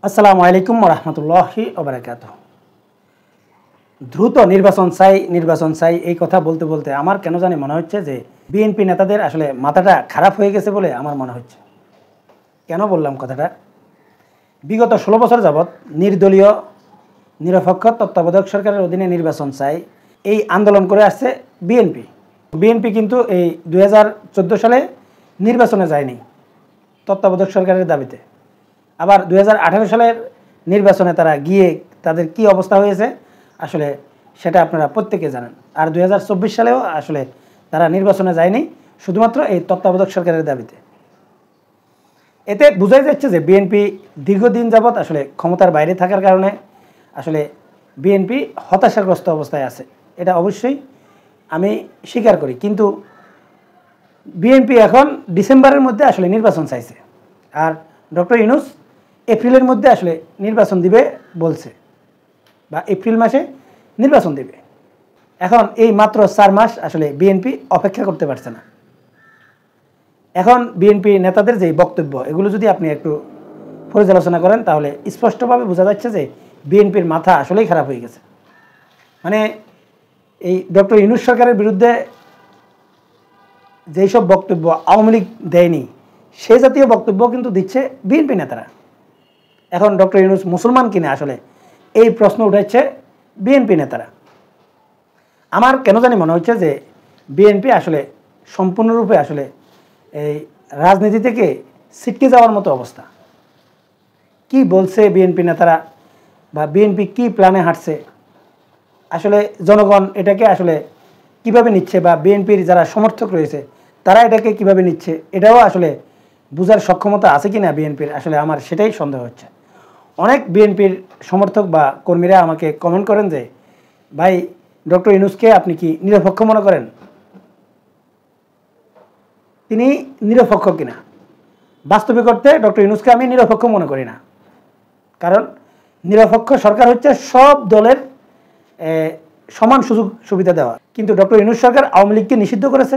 আসসালামু আলাইকুম রহমতুল্লাহি ওবারাকাতুহু। দ্রুত নির্বাচন চাই এই কথা বলতে বলতে আমার কেন জানি মনে হচ্ছে যে বিএনপি নেতাদের আসলে মাথাটা খারাপ হয়ে গেছে বলে আমার মনে হচ্ছে। কেন বললাম কথাটা? বিগত ১৬ বছর যাবৎ নির্দলীয় নিরপেক্ষ তত্ত্বাবধায়ক সরকারের অধীনে নির্বাচন চাই এই আন্দোলন করে আসছে বিএনপি কিন্তু এই ২০১৪ সালে নির্বাচনে যায়নি তত্ত্বাবধায়ক সরকারের দাবিতে। আবার ২০১৮ সালের নির্বাচনে তারা গিয়ে তাদের কি অবস্থা হয়েছে আসলে সেটা আপনারা প্রত্যেকে জানেন। আর ২০২৪ সালেও আসলে তারা নির্বাচনে যায়নি শুধুমাত্র এই তত্ত্বাবধায়ক সরকারের দাবিতে। এতে বোঝাই যাচ্ছে যে বিএনপি দীর্ঘদিন যাবৎ আসলে ক্ষমতার বাইরে থাকার কারণে আসলে বিএনপি হতাশাগ্রস্ত অবস্থায় আছে। এটা অবশ্যই আমি স্বীকার করি, কিন্তু বিএনপি এখন ডিসেম্বরের মধ্যে আসলে নির্বাচন চাইছে, আর ডক্টর ইউনূস এপ্রিলের মধ্যে আসলে নির্বাচন দিবে বলছে, বা এপ্রিল মাসে নির্বাচন দিবে। এখন এই মাত্র ৪ মাস আসলে বিএনপি অপেক্ষা করতে পারছে না। এখন বিএনপি নেতাদের যে বক্তব্য এগুলো যদি আপনি একটু পর্যালোচনা করেন তাহলে স্পষ্টভাবে বোঝা যাচ্ছে যে বিএনপির মাথা আসলেই খারাপ হয়ে গেছে। মানে এই ডক্টর ইউনূস সরকারের বিরুদ্ধে যেই সব বক্তব্য আওয়ামী লীগ দেয়নি সে জাতীয় বক্তব্য কিন্তু দিচ্ছে বিএনপি নেতারা। এখন ডক্টর ইউনূস মুসলমান কিনা আসলে এই প্রশ্ন উঠাচ্ছে বিএনপি নেতারা। আমার কেন জানি মনে হচ্ছে যে বিএনপি আসলে সম্পূর্ণরূপে আসলে এই রাজনীতি থেকে ছিটকে যাওয়ার মতো অবস্থা। কি বলছে বিএনপি নেতারা বা বিএনপি কি প্ল্যানে হাঁটছে আসলে জনগণ এটাকে আসলে কিভাবে নিচ্ছে, বা বিএনপির যারা সমর্থক রয়েছে তারা এটাকে কিভাবে নিচ্ছে এটাও আসলে বোঝার সক্ষমতা আছে কিনা বিএনপির, আসলে আমার সেটাই সন্দেহ হচ্ছে। অনেক বিএনপির সমর্থক বা কর্মীরা আমাকে কমেন্ট করেন যে ভাই ডক্টর ইউনূসকে আপনি কি নিরপেক্ষ মনে করেন? তিনি নিরপেক্ষ কিনা? বাস্তবিক অর্থে ডক্টর ইউনূসকে আমি নিরপেক্ষ মনে করি না, কারণ নিরপেক্ষ সরকার হচ্ছে সব দলের সমান সুযোগ সুবিধা দেওয়া, কিন্তু ডক্টর ইউনূস সরকার আওয়ামী লীগকে নিষিদ্ধ করেছে।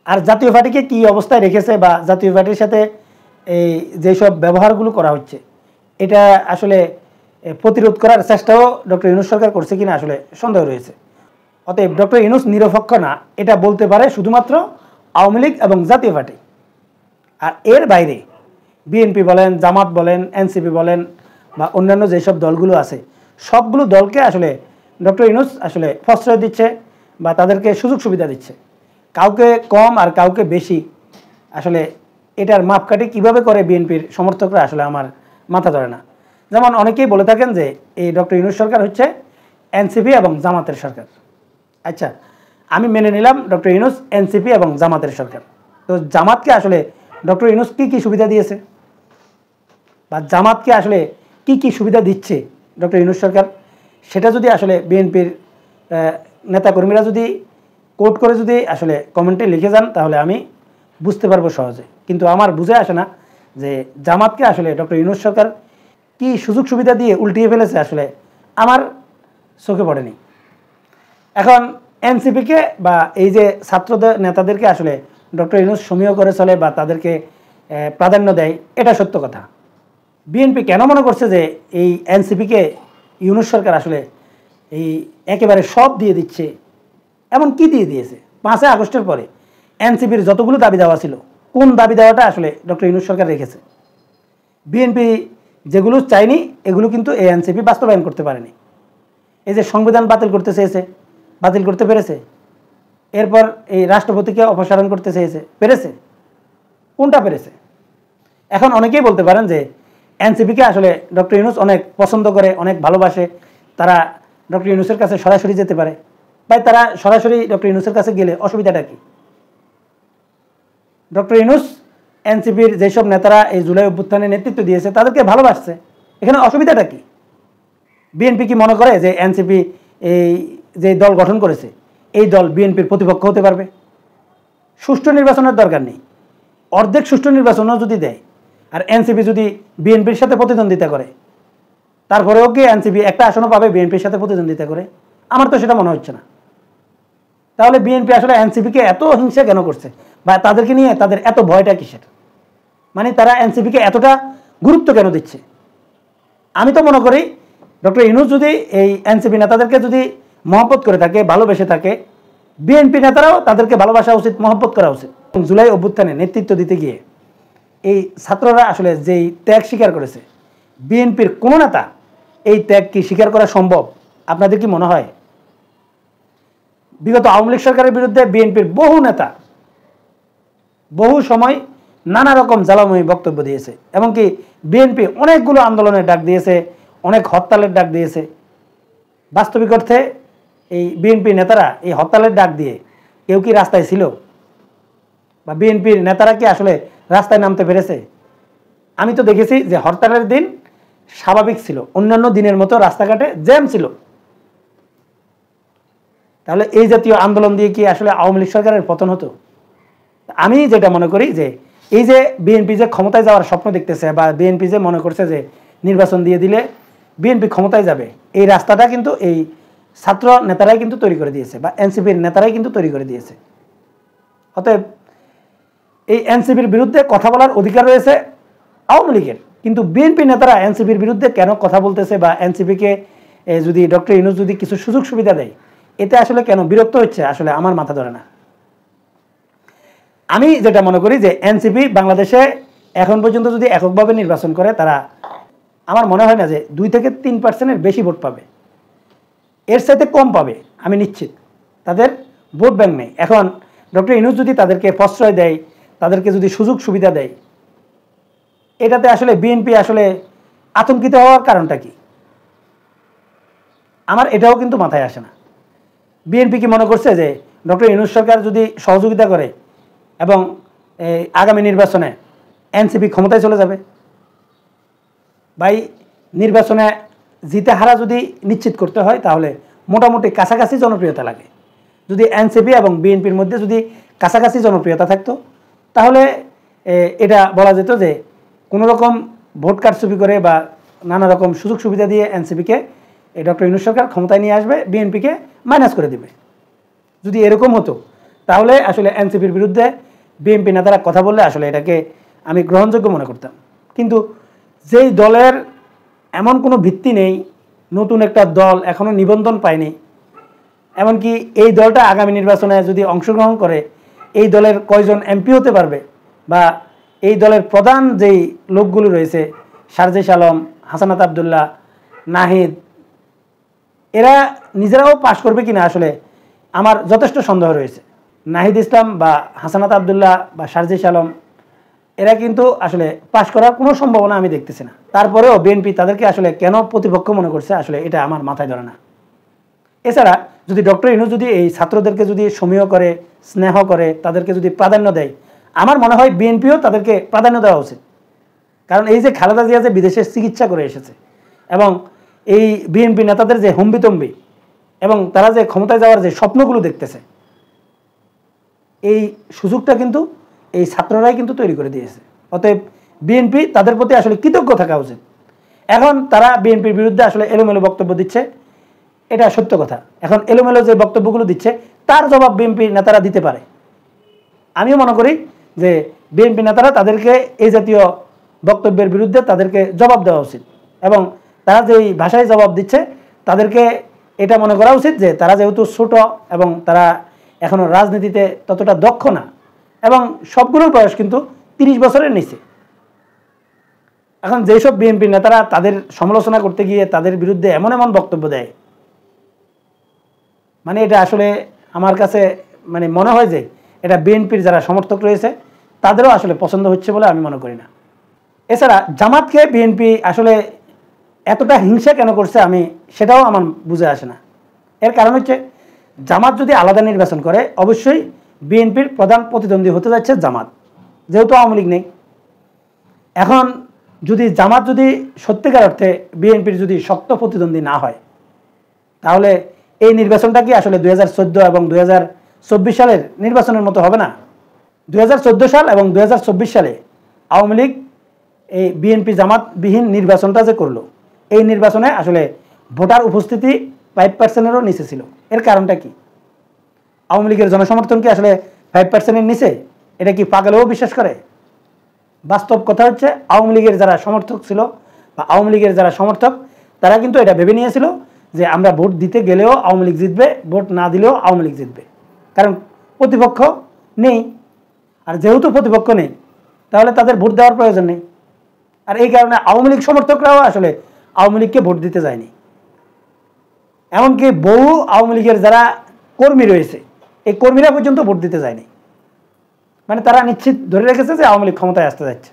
আর জাতীয় পার্টিকে কী অবস্থায় রেখেছে বা জাতীয় পার্টির সাথে এই যেসব ব্যবহারগুলো করা হচ্ছে এটা আসলে প্রতিরোধ করার চেষ্টাও ডক্টর ইউনূস সরকার করছে কিনা আসলে সন্দেহ রয়েছে। অতএব ডক্টর ইউনূস নিরপেক্ষ না এটা বলতে পারে শুধুমাত্র আওয়ামী লীগ এবং জাতীয় পার্টি। আর এর বাইরে বিএনপি বলেন, জামাত বলেন, এনসিপি বলেন বা অন্যান্য যেসব দলগুলো আছে সবগুলো দলকে আসলে ডক্টর ইউনূস আসলে প্রশ্রয় দিচ্ছে বা তাদেরকে সুযোগ সুবিধা দিচ্ছে। কাউকে কম আর কাউকে বেশি আসলে এটার মাপকাঠি কিভাবে করে বিএনপির সমর্থকরা আসলে আমার মাথা ধরে না। যেমন অনেকেই বলে থাকেন যে এই ডক্টর ইউনূস সরকার হচ্ছে এনসিপি এবং জামাতের সরকার। আচ্ছা, আমি মেনে নিলাম ডক্টর ইউনূস এনসিপি এবং জামাতের সরকার, তো জামাতকে আসলে ডক্টর ইউনূস কী কী সুবিধা দিয়েছে বা জামাতকে আসলে কি কি সুবিধা দিচ্ছে ডক্টর ইউনূস সরকার, সেটা যদি আসলে বিএনপির নেতাকর্মীরা যদি কোট করে যদি আসলে কমেন্টে লিখে যান তাহলে আমি বুঝতে পারবো সহজে। কিন্তু আমার বুঝে আসে না যে জামাতকে আসলে ডক্টর ইউনূস সরকার কি সুযোগ সুবিধা দিয়ে উল্টিয়ে ফেলেছে, আসলে আমার চোখে পড়েনি। এখন এনসিপিকে বা এই যে ছাত্রদের নেতাদেরকে আসলে ডক্টর ইউনূস সমীহ করে চলে বা তাদেরকে প্রাধান্য দেয়, এটা সত্য কথা। বিএনপি কেন মনে করছে যে এই এনসিপিকে ইউনূস সরকার আসলে এই একেবারে সব দিয়ে দিচ্ছে? এমন কি দিয়ে দিয়েছে? 5 আগস্টের পরে এনসিপির যতগুলো দাবি দেওয়া ছিল কোন দাবি দেওয়াটা আসলে ডক্টর ইউনূস সরকার রেখেছে? বিএনপি যেগুলো চায়নি এগুলো কিন্তু এই এনসিপি বাস্তবায়ন করতে পারেনি। এই যে সংবিধান বাতিল করতে চেয়েছে, বাতিল করতে পেরেছে। এরপর এই রাষ্ট্রপতিকে অপসারণ করতে চেয়েছে, পেরেছে? কোনটা পেরেছে? এখন অনেকেই বলতে পারেন যে এনসিপিকে আসলে ডক্টর ইউনূস অনেক পছন্দ করে, অনেক ভালোবাসে, তারা ডক্টর ইউনূসের কাছে সরাসরি যেতে পারে। ভাই, তারা সরাসরি ডক্টর ইউনূসের কাছে গেলে অসুবিধাটা কি? ডক্টর ইউনূস এনসিপির যেসব নেতারা এই জুলাই অভ্যুত্থানে নেতৃত্ব দিয়েছে তাদেরকে ভালোবাসছে, এখানে অসুবিধাটা কি? বিএনপি কি মনে করে যে এনসিপি এই যে দল গঠন করেছে এই দল বিএনপির প্রতিপক্ষ হতে পারবে? সুষ্ঠু নির্বাচনের দরকার নেই, অর্ধেক সুষ্ঠু নির্বাচনও যদি দেয় আর এনসিপি যদি বিএনপির সাথে প্রতিদ্বন্দ্বিতা করে তারপরেও কি এনসিপি একটা আসনও পাবে বিএনপির সাথে প্রতিদ্বন্দ্বিতা করে? আমার তো সেটা মনে হচ্ছে না। তাহলে বিএনপি আসলে এনসিপিকে এত হিংসা কেন করছে বা তাদেরকে নিয়ে তাদের এত ভয়টা কিসের? মানে তারা এনসিপিকে এতটা গুরুত্ব কেন দিচ্ছে? আমি তো মনে করি ডক্টর ইউনূস যদি এই এনসিপি নেতাদেরকে যদি মহব্বত করে থাকে, ভালোবেসে থাকে, বিএনপি নেতারাও তাদেরকে ভালোবাসা উচিত, মহব্বত করা উচিত। জুলাই অভ্যুত্থানে নেতৃত্ব দিতে গিয়ে এই ছাত্ররা আসলে যেই ত্যাগ স্বীকার করেছে, বিএনপির কোনো নেতা এই ত্যাগ কি স্বীকার করা সম্ভব? আপনাদের কি মনে হয়? বিগত আওয়ামী লীগ সরকারের বিরুদ্ধে বিএনপির বহু নেতা বহু সময় নানা রকম জ্বালাময়ী বক্তব্য দিয়েছে, এমনকি বিএনপি অনেকগুলো আন্দোলনের ডাক দিয়েছে, অনেক হরতালের ডাক দিয়েছে। বাস্তবিক অর্থে এই বিএনপি নেতারা এই হরতালের ডাক দিয়ে কেউ কি রাস্তায় ছিল? বা বিএনপির নেতারা কি আসলে রাস্তায় নামতে পেরেছে? আমি তো দেখেছি যে হরতালের দিন স্বাভাবিক ছিল, অন্যান্য দিনের মতো রাস্তাঘাটে জ্যাম ছিল। তাহলে এই জাতীয় আন্দোলন দিয়ে কি আসলে আওয়ামী লীগ সরকারের পতন হতো? আমি যেটা মনে করি যে এই যে বিএনপি যে ক্ষমতায় যাওয়ার স্বপ্ন দেখতেছে, বা বিএনপি যে মনে করছে যে নির্বাচন দিয়ে দিলে বিএনপি ক্ষমতায় যাবে, এই রাস্তাটা কিন্তু এই ছাত্র নেতারাই কিন্তু তৈরি করে দিয়েছে, বা এনসিপির নেতারাই কিন্তু তৈরি করে দিয়েছে। অতএব এই এনসিপির বিরুদ্ধে কথা বলার অধিকার রয়েছে আওয়ামী লীগের, কিন্তু বিএনপি নেতারা এনসিপির বিরুদ্ধে কেন কথা বলতেছে, বা এনসিপিকে যদি ডক্টর ইউনূস যদি কিছু সুযোগ সুবিধা দেয়, এতে আসলে কেন বিরক্ত হচ্ছে, আসলে আমার মাথা ধরে না। আমি যেটা মনে করি যে এনসিপি বাংলাদেশে এখন পর্যন্ত যদি এককভাবে নির্বাচন করে, তারা আমার মনে হয় না যে 2 থেকে 3% বেশি ভোট পাবে, এর সাথে কম পাবে আমি নিশ্চিত। তাদের ভোট ব্যাংক নেই। এখন ডক্টর ইউনূস যদি তাদেরকে প্রশ্রয় দেয়, তাদেরকে যদি সুযোগ সুবিধা দেয়, এটাতে আসলে বিএনপি আসলে আতঙ্কিত হওয়ার কারণটা কি? আমার এটাও কিন্তু মাথায় আসে না। বিএনপি কি মনে করছে যে ডক্টর ইউনূস সরকার যদি সহযোগিতা করে এবং আগামী নির্বাচনে এনসিপি ক্ষমতায় চলে যাবে? ভাই, নির্বাচনে জিতে হারা যদি নিশ্চিত করতে হয়, তাহলে মোটামুটি কাছাকাছি জনপ্রিয়তা লাগে। যদি এনসিপি এবং বিএনপির মধ্যে যদি কাছাকাছি জনপ্রিয়তা থাকতো, তাহলে এটা বলা যেত যে কোনো রকম ভোট কারচুপি করে বা নানা রকম সুযোগ সুবিধা দিয়ে এনসিপিকে ডক্টর ইউনূস সরকার ক্ষমতায় নিয়ে আসবে, বিএনপিকে মাইনাস করে দিবে। যদি এরকম হতো, তাহলে আসলে এনসিপির বিরুদ্ধে বিএনপি নেতারা কথা বললে আসলে এটাকে আমি গ্রহণযোগ্য মনে করতাম। কিন্তু যেই দলের এমন কোনো ভিত্তি নেই, নতুন একটা দল এখনও নিবন্ধন পায়নি, এমনকি এই দলটা আগামী নির্বাচনে যদি অংশগ্রহণ করে, এই দলের কয়জন এমপি হতে পারবে, বা এই দলের প্রধান যেই লোকগুলো রয়েছে, সারজিস আলম, হাসানাত আবদুল্লাহ, নাহিদ, এরা নিজেরাও পাশ করবে কিনা আসলে আমার যথেষ্ট সন্দেহ রয়েছে। নাহিদ ইসলাম বা হাসানাত আবদুল্লাহ বা সারজিস আলম, এরা কিন্তু আসলে পাশ করার কোনো সম্ভাবনা আমি দেখতেছি না। তারপরেও বিএনপি তাদেরকে আসলে কেন প্রতিপক্ষ মনে করছে, আসলে এটা আমার মাথায় ধরে না। এছাড়া যদি ডক্টর ইউনূস যদি এই ছাত্রদেরকে যদি সমীহ করে, স্নেহ করে, তাদেরকে যদি প্রাধান্য দেয়, আমার মনে হয় বিএনপিও তাদেরকে প্রাধান্য দেওয়া উচিত। কারণ এই যে খালেদা জিয়া যে বিদেশে চিকিৎসা করে এসেছে, এবং এই বিএনপি নেতাদের যে হম্বিতম্বি এবং তারা যে ক্ষমতায় যাওয়ার যে স্বপ্নগুলো দেখতেছে, এই সুযোগটা কিন্তু এই ছাত্ররাই কিন্তু তৈরি করে দিয়েছে। অতএব বিএনপি তাদের প্রতি আসলে কৃতজ্ঞ থাকা উচিত। এখন তারা বিএনপির বিরুদ্ধে আসলে এলোমেলো বক্তব্য দিচ্ছে, এটা সত্য কথা। এখন এলোমেলো যে বক্তব্যগুলো দিচ্ছে, তার জবাব বিএনপি নেতারা দিতে পারে। আমিও মনে করি যে বিএনপি নেতারা তাদেরকে এই জাতীয় বক্তব্যের বিরুদ্ধে তাদেরকে জবাব দেওয়া উচিত, এবং তারা যেই ভাষায় জবাব দিচ্ছে, তাদেরকে এটা মনে করা উচিত যে তারা যেহেতু ছোট এবং তারা এখনও রাজনীতিতে ততটা দক্ষ না, এবং সবগুলোর বয়স কিন্তু 30 বছরের নিচে। এখন যেসব বিএনপি নেতারা তাদের সমালোচনা করতে গিয়ে তাদের বিরুদ্ধে এমন এমন বক্তব্য দেয়, মানে এটা আসলে আমার কাছে মনে হয় যে এটা বিএনপির যারা সমর্থক রয়েছে তাদেরও আসলে পছন্দ হচ্ছে বলে আমি মনে করি না। এছাড়া জামাতকে বিএনপি আসলে এতটা হিংসা কেন করছে, আমি সেটাও আমার বুঝে আসে না। এর কারণ হচ্ছে, জামাত যদি আলাদা নির্বাচন করে, অবশ্যই বিএনপির প্রধান প্রতিদ্বন্দ্বী হতে যাচ্ছে জামাত, যেহেতু আওয়ামী লীগ নেই। এখন যদি জামাত যদি সত্যিকার অর্থে বিএনপির যদি শক্ত প্রতিদ্বন্দ্বী না হয়, তাহলে এই নির্বাচনটা কি আসলে 2014 এবং 2024 সালের নির্বাচনের মতো হবে না? 2014 সাল এবং 2024 সালে আওয়ামী লীগ এই বিএনপি জামাতবিহীন নির্বাচনটা যে করলো, এই নির্বাচনে আসলে ভোটার উপস্থিতি 5%-এরও নিচে ছিল। এর কারণটা কি? আওয়ামী লীগের জনসমর্থন কি আসলে 5%-এর নিচে? এটা কি পাগলেও বিশ্বাস করে? বাস্তব কথা হচ্ছে, আওয়ামী লীগের যারা সমর্থক ছিল বা আওয়ামী লীগের যারা সমর্থক তারা কিন্তু এটা ভেবে নিয়েছিল যে আমরা ভোট দিতে গেলেও আওয়ামী লীগ জিতবে, ভোট না দিলেও আওয়ামী লীগ জিতবে, কারণ প্রতিপক্ষ নেই। আর যেহেতু প্রতিপক্ষ নেই তাহলে তাদের ভোট দেওয়ার প্রয়োজন নেই। আর এই কারণে আওয়ামী লীগ সমর্থকরাও আসলে আওয়ামী লীগকে ভোট দিতে যায়নি। এমনকি বহু আওয়ামী লীগের যারা কর্মী রয়েছে এই কর্মীরা পর্যন্ত ভোট দিতে যায়নি। মানে তারা নিশ্চিত ধরে রেখেছে যে আওয়ামী লীগ ক্ষমতায় আসতে যাচ্ছে,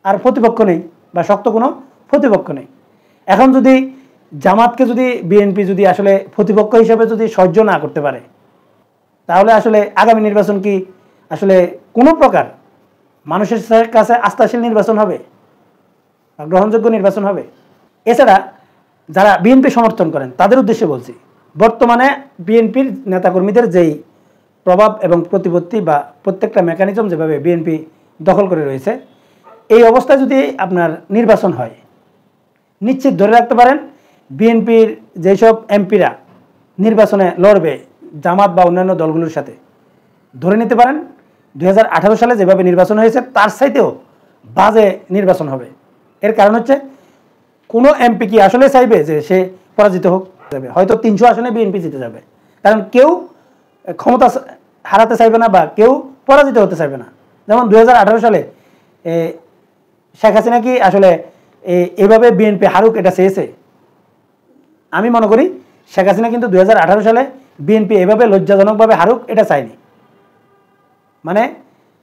আর প্রতিপক্ষ নেই বা শক্ত কোনো প্রতিপক্ষ নেই। এখন যদি জামাতকে যদি বিএনপি যদি আসলে প্রতিপক্ষ হিসেবে যদি সহ্য না করতে পারে তাহলে আসলে আগামী নির্বাচন কি আসলে কোনো প্রকার মানুষের কাছে আস্থাশীল নির্বাচন হবে বা গ্রহণযোগ্য নির্বাচন হবে? এছাড়া যারা বিএনপি সমর্থন করেন তাদের উদ্দেশ্যে বলছি, বর্তমানে বিএনপির নেতাকর্মীদের যেই প্রভাব এবং প্রতিপত্তি বা প্রত্যেকটা মেকানিজম যেভাবে বিএনপি দখল করে রয়েছে, এই অবস্থায় যদি আপনার নির্বাচন হয় নিশ্চিত ধরে রাখতে পারেন বিএনপির যেসব এমপিরা নির্বাচনে লড়বে জামাত বা অন্যান্য দলগুলোর সাথে, ধরে নিতে পারেন 2018 সালে যেভাবে নির্বাচন হয়েছে তার চাইতেও বাজে নির্বাচন হবে। এর কারণ হচ্ছে কোনো এমপি কি আসলে চাইবে যে সে পরাজিত হোক? যাবে হয়তো 300 আসনে বিএনপি জিতে যাবে, কারণ কেউ ক্ষমতা হারাতে চাইবে না বা কেউ পরাজিত হতে চাইবে না। যেমন 2018 সালে শেখ হাসিনা কি আসলে এইভাবে বিএনপি হারুক এটা চেয়েছে? আমি মনে করি শেখ হাসিনা কিন্তু 2018 সালে বিএনপি এভাবে লজ্জাজনকভাবে হারুক এটা চায়নি। মানে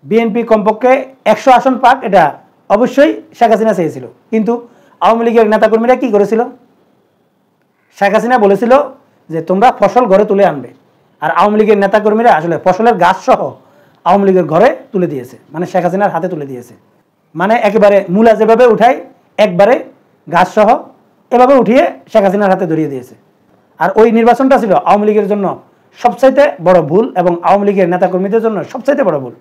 বিএনপি কমপক্ষে 100 আসন পাক এটা অবশ্যই শেখ হাসিনা চেয়েছিল, কিন্তু আওয়ামী লীগের নেতাকর্মীরা কি করেছিল? শেখ হাসিনা বলেছিল যে তোমরা ফসল ঘরে তুলে আনবে, আর আওয়ামী লীগের নেতাকর্মীরা আসলে ফসলের গাছ সহ আওয়ামী লীগের ঘরে তুলে দিয়েছে, মানে শেখ হাসিনার হাতে তুলে দিয়েছে। মানে একেবারে মূলা যেভাবে উঠায় একবারে গাছ সহ এভাবে উঠিয়ে শেখ হাসিনার হাতে ধরিয়ে দিয়েছে। আর ওই নির্বাচনটা ছিল আওয়ামী লীগের জন্য সবচাইতে বড় ভুল এবং আওয়ামী লীগের নেতাকর্মীদের জন্য সবচাইতে বড় ভুল।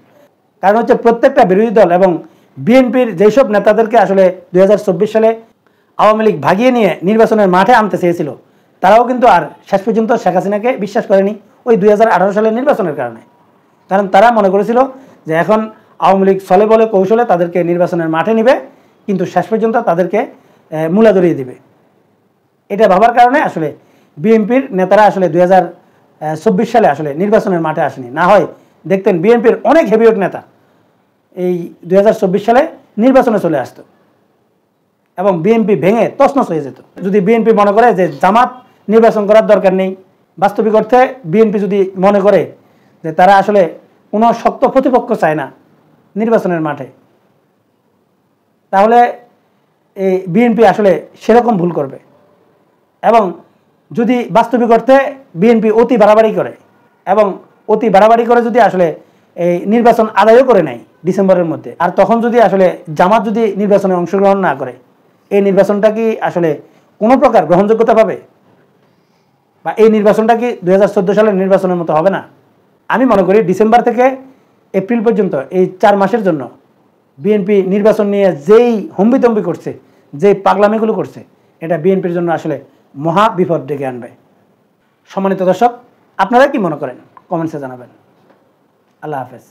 কারণ হচ্ছে প্রত্যেকটা বিরোধী দল এবং বিএনপির যেসব নেতাদেরকে আসলে 2024 সালে আওয়ামী লীগ ভাগিয়ে নিয়ে নির্বাচনের মাঠে আনতে চেয়েছিল তারাও কিন্তু আর শেষ পর্যন্ত শেখ হাসিনাকে বিশ্বাস করেনি ওই 2018 সালের নির্বাচনের কারণে। কারণ তারা মনে করেছিল যে এখন আওয়ামী লীগ ছলে বলে কৌশলে তাদেরকে নির্বাচনের মাঠে নিবে, কিন্তু শেষ পর্যন্ত তাদেরকে মূলা ধরিয়ে দিবে। এটা ভাবার কারণে আসলে বিএনপির নেতারা আসলে 2024 সালে আসলে নির্বাচনের মাঠে আসেনি। না হয় দেখতেন বিএনপির অনেক হেভিওয়েট নেতা এই 2024 সালে নির্বাচনে চলে আসতো এবং বিএনপি ভেঙে তছনছ হয়ে যেত। যদি বিএনপি মনে করে যে জামাত নির্বাচন করার দরকার নেই, বাস্তবিক অর্থে বিএনপি যদি মনে করে যে তারা আসলে কোনো শক্ত প্রতিপক্ষ চায় না নির্বাচনের মাঠে, তাহলে এই বিএনপি আসলে সেরকম ভুল করবে। এবং যদি বাস্তবিক অর্থে বিএনপি অতি বাড়াবাড়ি করে এবং অতি বাড়াবাড়ি করে যদি আসলে এই নির্বাচন আদায়ও করে নেয় ডিসেম্বরের মধ্যে, আর তখন যদি আসলে জামাত যদি নির্বাচনে অংশগ্রহণ না করে, এই নির্বাচনটা কি আসলে কোনো প্রকার গ্রহণযোগ্যতা পাবে? বা এই নির্বাচনটা কি 2014 সালের নির্বাচনের মতো হবে না? আমি মনে করি ডিসেম্বর থেকে এপ্রিল পর্যন্ত এই 4 মাসের জন্য বিএনপি নির্বাচন নিয়ে যেই হম্বিতম্বি করছে, যেই পাগলামিগুলো করছে, এটা বিএনপির জন্য আসলে মহা বিপদ ডেকে আনবে। সম্মানিত দর্শক, আপনারা কি মনে করেন কমেন্টসে জানাবেন। আল্লাহ হাফেজ।